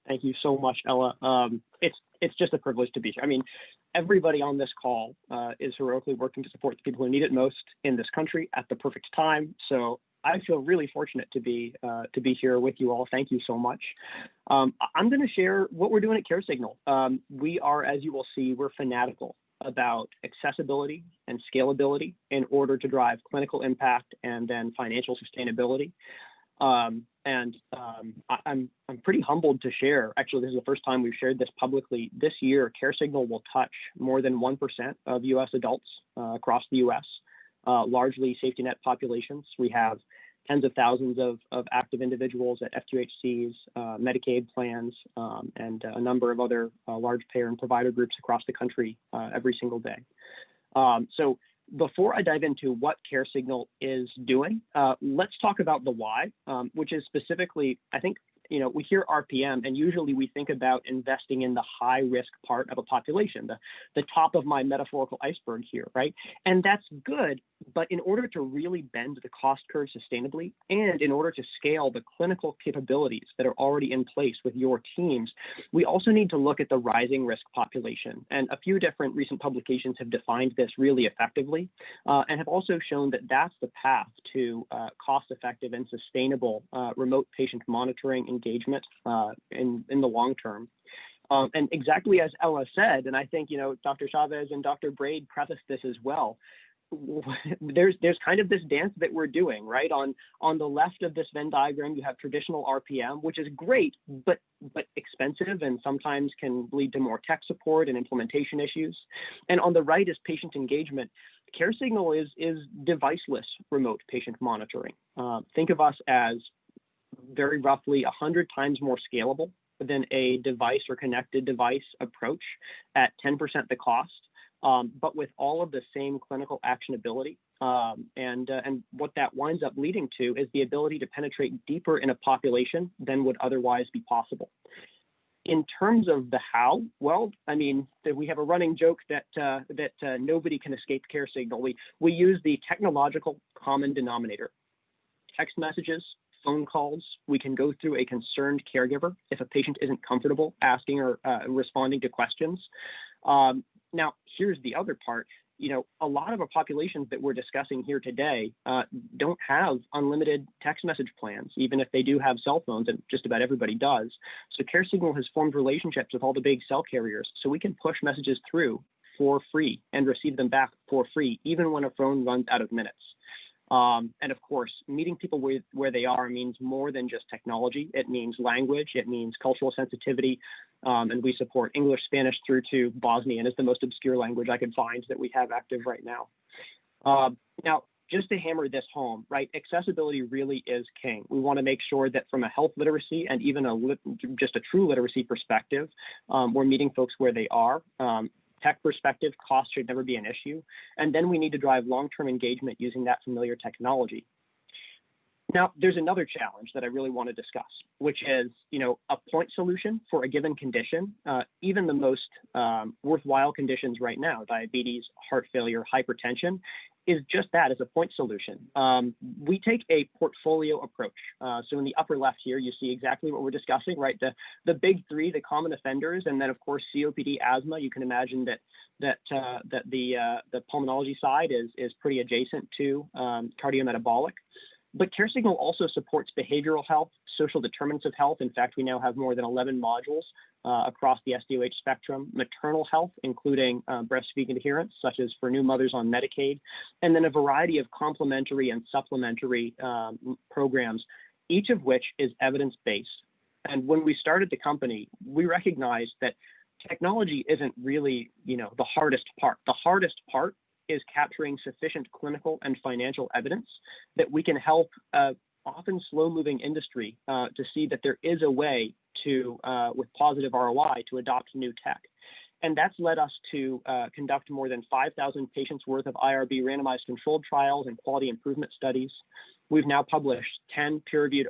Thank you so much, Ella. It's just a privilege to be here. I mean, everybody on this call is heroically working to support the people who need it most in this country at the perfect time. So I feel really fortunate to be here with you all. Thank you so much. I'm going to share what we're doing at CareSignal. We are, as you will see, we're fanatical about accessibility and scalability in order to drive clinical impact and then financial sustainability. I'm pretty humbled to share. Actually, this is the first time we've shared this publicly. This year, CareSignal will touch more than 1% of U.S. adults across the U.S., largely safety net populations. We have tens of thousands of active individuals at FQHCs, Medicaid plans, and a number of other large payer and provider groups across the country every single day. So before I dive into what CareSignal is doing, let's talk about the why, which is specifically, I think, we hear RPM, and usually we think about investing in the high risk part of a population, the top of my metaphorical iceberg here, right? And that's good, but in order to really bend the cost curve sustainably, and in order to scale the clinical capabilities that are already in place with your teams, we also need to look at the rising risk population. And a few different recent publications have defined this really effectively, and have also shown that that's the path to cost-effective and sustainable remote patient monitoring engagement in the long term. And exactly as Ella said, and I think, Dr. Chavez and Dr. Braid prefaced this as well, there's kind of this dance that we're doing, right? On the left of this Venn diagram, you have traditional RPM, which is great, but expensive and sometimes can lead to more tech support and implementation issues. And on the right is patient engagement. CareSignal is deviceless remote patient monitoring. Think of us as very roughly 100 times more scalable than a device or connected device approach at 10% the cost, but with all of the same clinical actionability. And what that winds up leading to is the ability to penetrate deeper in a population than would otherwise be possible. In terms of the how, well, I mean, we have a running joke that nobody can escape CareSignal. We use the technological common denominator. Text messages, phone calls, we can go through a concerned caregiver if a patient isn't comfortable asking or responding to questions. Now, here's the other part. A lot of our populations that we're discussing here today don't have unlimited text message plans, even if they do have cell phones, and just about everybody does. So CareSignal has formed relationships with all the big cell carriers, so we can push messages through for free and receive them back for free, even when a phone runs out of minutes. And of course, meeting people where they are means more than just technology. It means language, it means cultural sensitivity, and we support English, Spanish through to Bosnian is the most obscure language I could find that we have active right now. Now, just to hammer this home, right, accessibility really is king. We want to make sure that from a health literacy and even just a true literacy perspective, we're meeting folks where they are. Tech perspective, cost should never be an issue. And then we need to drive long-term engagement using that familiar technology. Now, there's another challenge that I really want to discuss, which is, a point solution for a given condition, even the most worthwhile conditions right now, diabetes, heart failure, hypertension, is just that, as a point solution. We take a portfolio approach. So in the upper left here, you see exactly what we're discussing, right? The big three, the common offenders, and then of course COPD, asthma. You can imagine that the pulmonology side is pretty adjacent to cardiometabolic. But CareSignal also supports behavioral health, social determinants of health. In fact, we now have more than 11 modules across the SDOH spectrum, maternal health, including breastfeeding adherence, such as for new mothers on Medicaid, and then a variety of complementary and supplementary programs, each of which is evidence-based. And when we started the company, we recognized that technology isn't really, the hardest part. The hardest part is capturing sufficient clinical and financial evidence that we can help often slow-moving industry to see that there is a way to, with positive ROI, to adopt new tech. And that's led us to conduct more than 5,000 patients worth of IRB randomized controlled trials and quality improvement studies. We've now published 10 peer-reviewed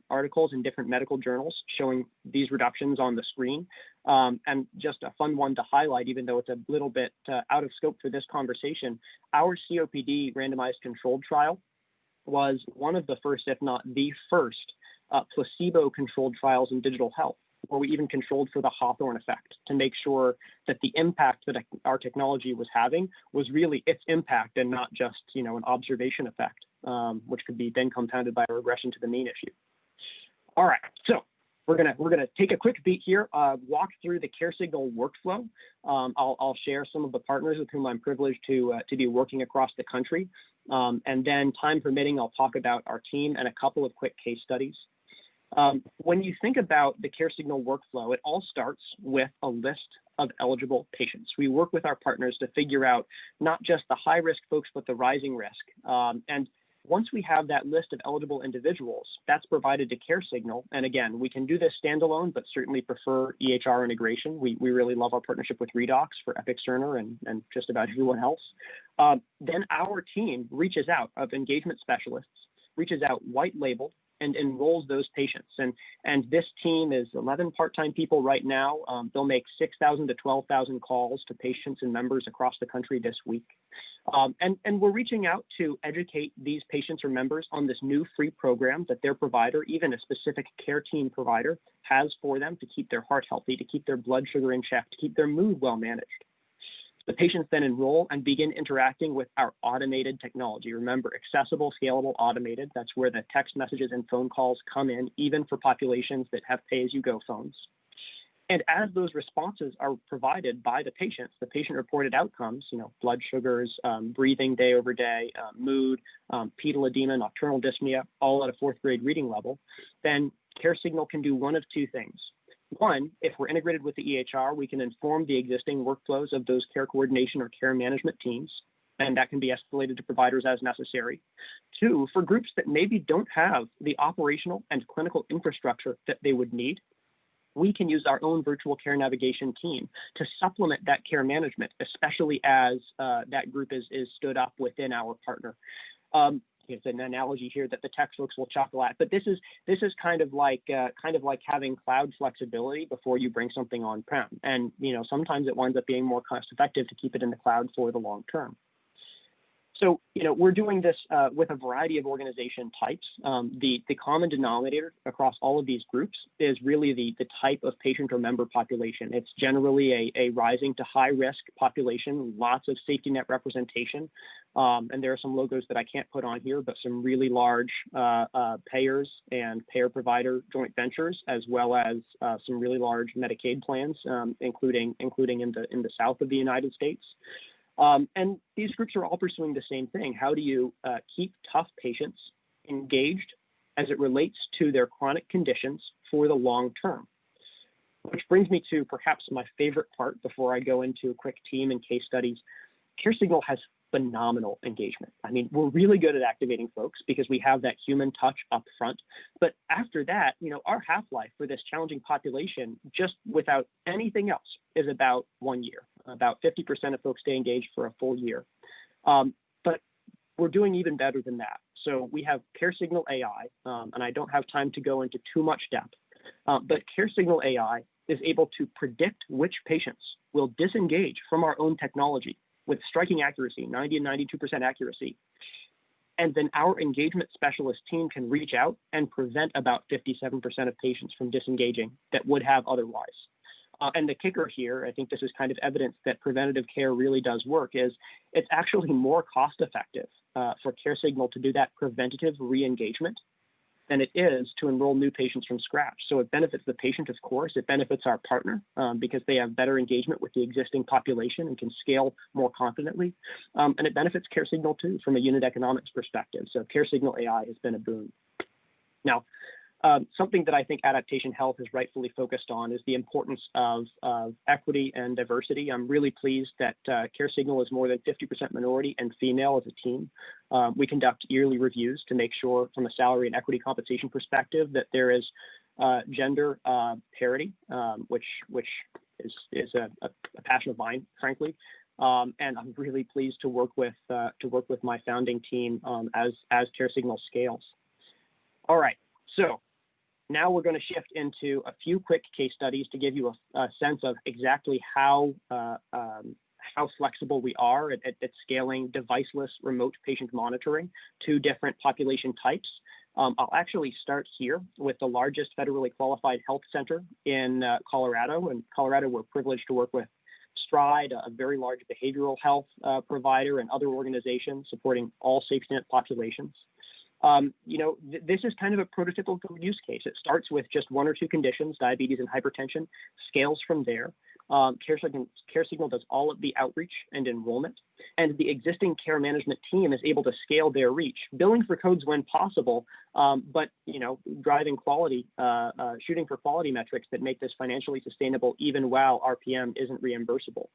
articles in different medical journals showing these reductions on the screen. And just a fun one to highlight, even though it's a little bit out of scope for this conversation, our COPD randomized controlled trial was one of the first, if not the first, placebo-controlled trials in digital health. where we even controlled for the Hawthorne effect to make sure that the impact that our technology was having was really its impact and not just, an observation effect, which could be then compounded by a regression to the mean issue. All right, so we're gonna take a quick beat here, walk through the CareSignal workflow. I'll share some of the partners with whom I'm privileged to be working across the country, and then time permitting, I'll talk about our team and a couple of quick case studies. When you think about the CareSignal workflow, it all starts with a list of eligible patients. We work with our partners to figure out not just the high risk folks, but the rising risk. And once we have that list of eligible individuals, that's provided to CareSignal. And again, we can do this standalone, but certainly prefer EHR integration. We really love our partnership with Redox for Epic Cerner and just about everyone else. Then our team reaches out of engagement specialists, reaches out white labeled, and enrolls those patients. And this team is 11 part-time people right now. They'll make 6,000 to 12,000 calls to patients and members across the country this week. And we're reaching out to educate these patients or members on this new free program that their provider, even a specific care team provider, has for them to keep their heart healthy, to keep their blood sugar in check, to keep their mood well managed. The patients then enroll and begin interacting with our automated technology. Remember, accessible, scalable, automated. That's where the text messages and phone calls come in, even for populations that have pay-as-you-go phones. And as those responses are provided by the patients, the patient-reported outcomes, blood sugars, breathing day over day, mood, pedal edema, nocturnal dyspnea, all at a fourth grade reading level, then CareSignal can do one of two things. One, if we're integrated with the EHR, we can inform the existing workflows of those care coordination or care management teams, and that can be escalated to providers as necessary. Two, for groups that maybe don't have the operational and clinical infrastructure that they would need, we can use our own virtual care navigation team to supplement that care management, especially as that group is stood up within our partner. It's an analogy here that the tech folks will chuckle at, but this is kind of like having cloud flexibility before you bring something on-prem. And sometimes it winds up being more cost effective to keep it in the cloud for the long term. So, we're doing this with a variety of organization types. The common denominator across all of these groups is really the type of patient or member population. It's generally a rising to high risk population, lots of safety net representation. And there are some logos that I can't put on here, but some really large payers and payer provider joint ventures, as well as some really large Medicaid plans, including in the south of the United States. And these groups are all pursuing the same thing. How do you keep tough patients engaged as it relates to their chronic conditions for the long term? Which brings me to perhaps my favorite part before I go into a quick team and case studies. CareSignal has phenomenal engagement. I mean, we're really good at activating folks because we have that human touch up front. But after that, our half-life for this challenging population, just without anything else, is about 1 year. About 50% of folks stay engaged for a full year. But we're doing even better than that. So we have CareSignal AI, and I don't have time to go into too much depth, but CareSignal AI is able to predict which patients will disengage from our own technology with striking accuracy, 90 and 92% accuracy. And then our engagement specialist team can reach out and prevent about 57% of patients from disengaging that would have otherwise. And the kicker here, I think this is kind of evidence that preventative care really does work, is it's actually more cost effective for CareSignal to do that preventative re-engagement than it is to enroll new patients from scratch. So it benefits the patient, of course. It benefits our partner because they have better engagement with the existing population and can scale more confidently. And it benefits CareSignal too from a unit economics perspective. So CareSignal AI has been a boon. Now, something that I think Adaptation Health is rightfully focused on is the importance of equity and diversity. I'm really pleased that CareSignal is more than 50% minority and female as a team. We conduct yearly reviews to make sure from a salary and equity compensation perspective that there is gender parity, which is a passion of mine, frankly. And I'm really pleased to work with my founding team as CareSignal scales. All right, so now we're going to shift into a few quick case studies to give you a sense of exactly how flexible we are at scaling deviceless remote patient monitoring to different population types. I'll actually start here with the largest federally qualified health center in Colorado. In Colorado, we're privileged to work with Stride, a very large behavioral health provider, and other organizations supporting all safety net populations. This is kind of a prototypical use case. It starts with just one or two conditions, diabetes and hypertension, scales from there. CareSignal does all of the outreach and enrollment, and the existing care management team is able to scale their reach, billing for codes when possible, but driving quality, shooting for quality metrics that make this financially sustainable even while RPM isn't reimbursable.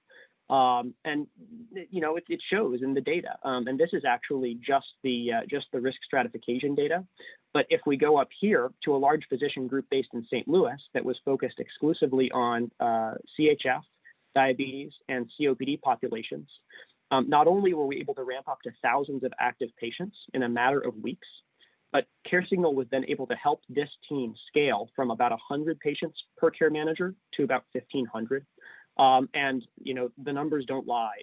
It shows in the data, and this is actually just the risk stratification data. But if we go up here to a large physician group based in St. Louis that was focused exclusively on CHF, diabetes, and COPD populations, not only were we able to ramp up to thousands of active patients in a matter of weeks, but CareSignal was then able to help this team scale from about 100 patients per care manager to about 1,500. The numbers don't lie.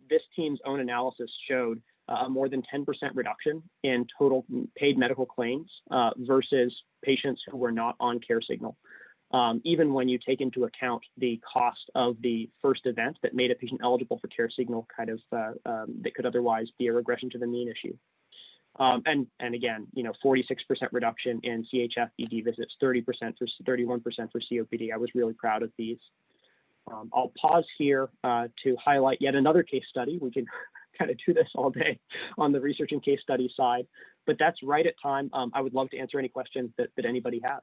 This team's own analysis showed a more than 10% reduction in total paid medical claims versus patients who were not on CareSignal. Even when you take into account the cost of the first event that made a patient eligible for CareSignal, that could otherwise be a regression to the mean issue. And again, 46% reduction in CHF ED visits, 31% for COPD. I was really proud of these. I'll pause here to highlight yet another case study. We can kind of do this all day on the research and case study side, but that's right at time. I would love to answer any questions that anybody has.